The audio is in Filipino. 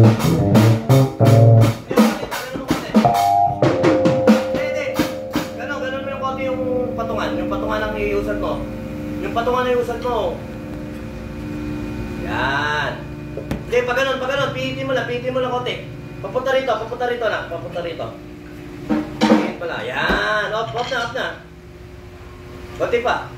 Ganon mo yung konti yung patungan. Yung patungan ang iusan mo. Yung patungan na iusan mo. Yan. Hindi, pag ganon. Pihitin mo lang konti. Papunta rito na. Papunta rito. Pihit pala. Yan. Off na. Konti pa.